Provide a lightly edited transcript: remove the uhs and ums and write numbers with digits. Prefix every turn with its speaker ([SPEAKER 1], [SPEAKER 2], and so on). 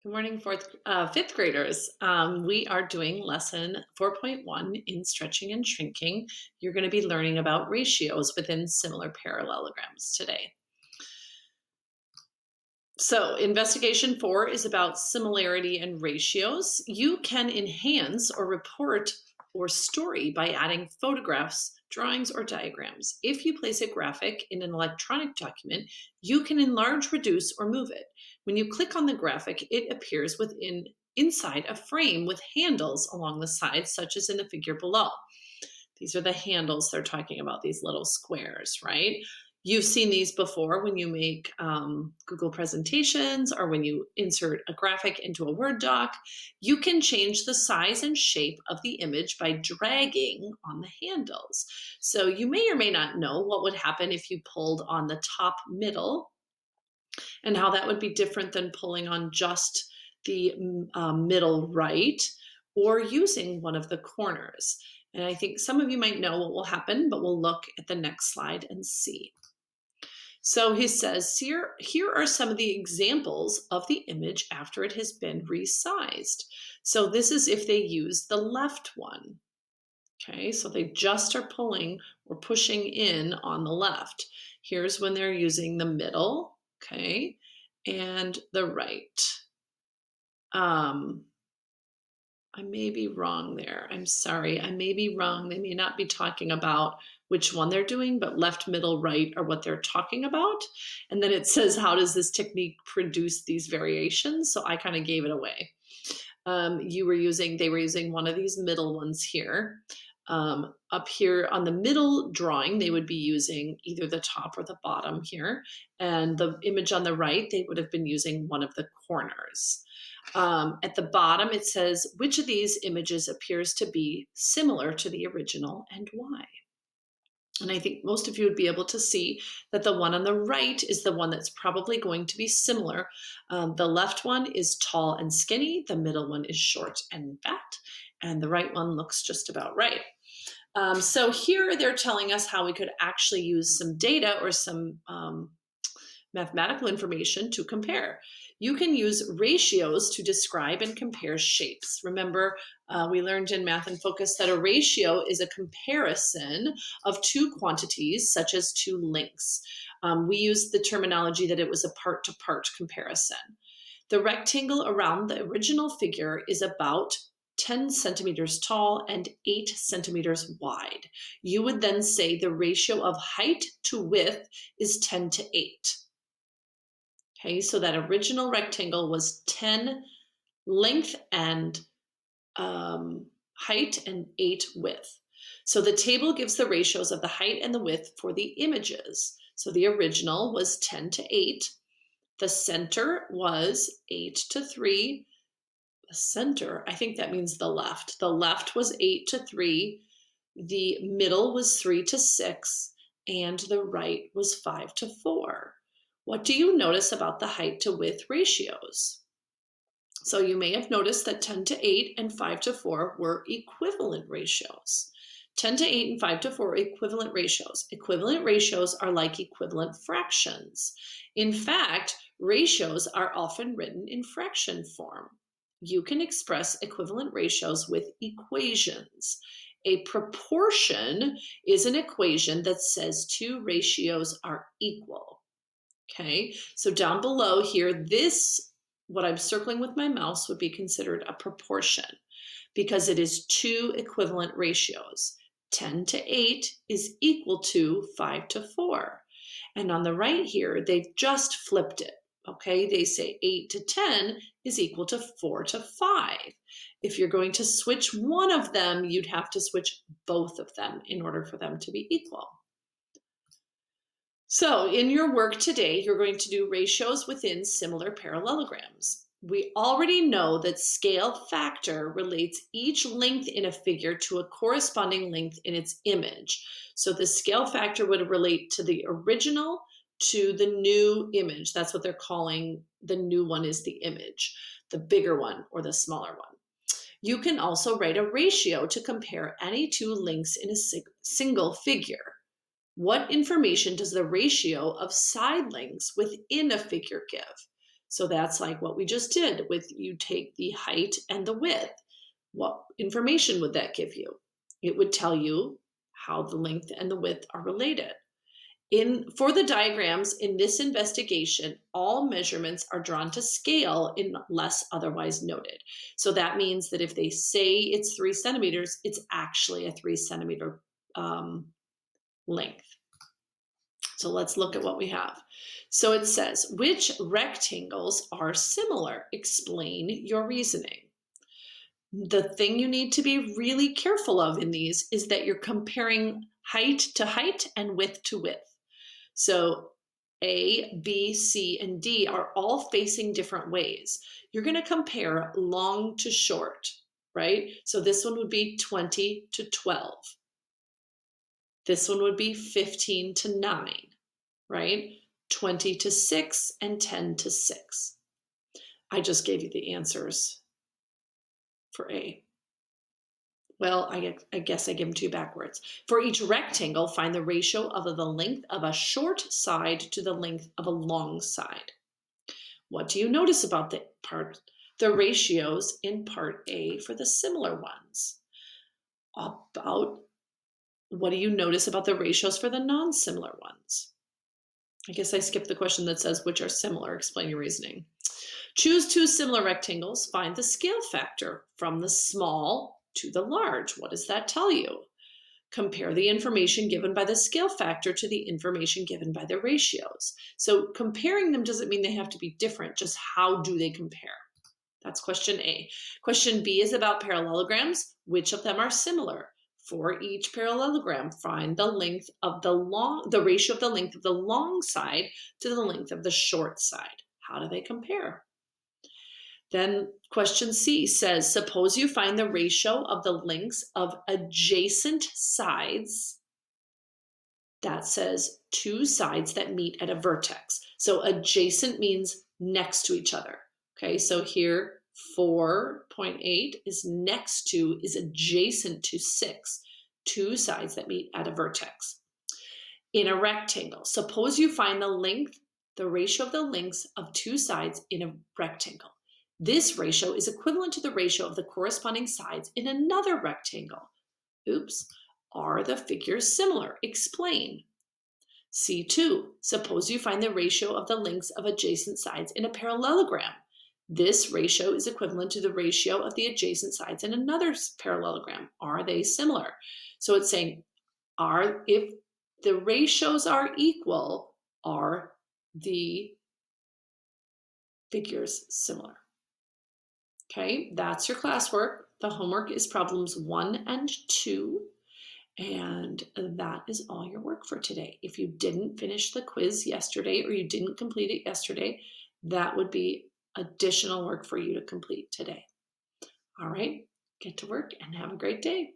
[SPEAKER 1] Good morning, fifth graders. We are doing lesson 4.1 in stretching and shrinking. You're going to be learning about ratios within similar parallelograms today. So, investigation 4 is about similarity and ratios. You can enhance or report or story by adding photographs, drawings, or diagrams. If you place a graphic in an electronic document, you can enlarge, reduce, or move it. When you click on the graphic, it appears inside a frame with handles along the sides, such as in the figure below. These are the handles they're talking about, these little squares, right? You've seen these before when you make Google presentations or when you insert a graphic into a Word doc. You can change the size and shape of the image by dragging on the handles. So you may or may not know what would happen if you pulled on the top middle and how that would be different than pulling on just the middle right or using one of the corners. And I think some of you might know what will happen, but we'll look at the next slide and see. So he says, here are some of the examples of the image after it has been resized. So this is if they use the left one. Okay, so they just are pulling or pushing in on the left. Here's when they're using the middle, okay, and the right. I may be wrong there. I'm sorry. I may be wrong. They may not be talking about which one they're doing, but left, middle, right are what they're talking about. And then it says, how does this technique produce these variations? So I kind of gave it away. They were using one of these middle ones here. Up here on the middle drawing, they would be using either the top or the bottom here. And the image on the right, they would have been using one of the corners. At the bottom, it says, which of these images appears to be similar to the original and why? And I think most of you would be able to see that the one on the right is the one that's probably going to be similar. The left one is tall and skinny, the middle one is short and fat, and the right one looks just about right. So here they're telling us how we could actually use some data or some mathematical information to compare. You can use ratios to describe and compare shapes. Remember, we learned in Math in Focus that a ratio is a comparison of two quantities, such as two lengths. We used the terminology that it was a part-to-part comparison. The rectangle around the original figure is about 10 centimeters tall and 8 centimeters wide. You would then say the ratio of height to width is 10 to 8. Okay, so that original rectangle was 10 length and height and 8 width. So the table gives the ratios of the height and the width for the images. So the original was 10 to 8. The center was 8 to 3. The center, I think that means the left. The left was 8 to 3. The middle was 3 to 6. And the right was 5 to 4. What do you notice about the height to width ratios? So you may have noticed that 10 to 8 and 5 to 4 were equivalent ratios. 10 to 8 and 5 to 4 are equivalent ratios. Equivalent ratios are like equivalent fractions. In fact, ratios are often written in fraction form. You can express equivalent ratios with equations. A proportion is an equation that says two ratios are equal. Okay, so down below here, what I'm circling with my mouse would be considered a proportion because it is two equivalent ratios. 10 to 8 is equal to 5 to 4. And on the right here, they've just flipped it. Okay, they say 8 to 10 is equal to 4 to 5. If you're going to switch one of them, you'd have to switch both of them in order for them to be equal. So in your work today, you're going to do ratios within similar parallelograms. We already know that scale factor relates each length in a figure to a corresponding length in its image. So the scale factor would relate to the original to the new image. That's what they're calling the new one is the image, the bigger one or the smaller one. You can also write a ratio to compare any two lengths in a single figure. What information does the ratio of side lengths within a figure give? So that's like what we just did with you take the height and the width. What information would that give you? It would tell you how the length and the width are related. For the diagrams in this investigation, all measurements are drawn to scale unless otherwise noted. So that means that if they say it's 3 centimeters, it's actually a 3 centimeter length. So let's look at what we have. So it says, which rectangles are similar? Explain your reasoning. The thing you need to be really careful of in these is that you're comparing height to height and width to width. So A, B, C, and D are all facing different ways. You're going to compare long to short, right? So this one would be 20 to 12. This one would be 15 to 9, right? 20 to 6 and 10 to 6. I just gave you the answers for A. Well, I guess I give them to you backwards. For each rectangle, find the ratio of the length of a short side to the length of a long side. What do you notice about the ratios in part A for the similar ones? What do you notice about the ratios for the non-similar ones? I guess I skipped the question that says which are similar. Explain your reasoning. Choose two similar rectangles. Find the scale factor from the small to the large. What does that tell you? Compare the information given by the scale factor to the information given by the ratios. So comparing them doesn't mean they have to be different, just how do they compare? That's question A. Question B is about parallelograms. Which of them are similar? For each parallelogram, find the length of the ratio of the length of the long side to the length of the short side. How do they compare? Then question C says, suppose you find the ratio of the lengths of adjacent sides. That says two sides that meet at a vertex. So adjacent means next to each other. Okay, so here 4.8 is adjacent to 6, two sides that meet at a vertex. In a rectangle, suppose you find the ratio of the lengths of two sides in a rectangle. This ratio is equivalent to the ratio of the corresponding sides in another rectangle. Oops. Are the figures similar? Explain. C2. Suppose you find the ratio of the lengths of adjacent sides in a parallelogram. This ratio is equivalent to the ratio of the adjacent sides in another parallelogram. Are they similar? So it's saying, if the ratios are equal, are the figures similar? Okay, that's your classwork. The homework is problems 1 and 2. And that is all your work for today. If you didn't finish the quiz yesterday or you didn't complete it yesterday, that would be additional work for you to complete today. All right, get to work and have a great day.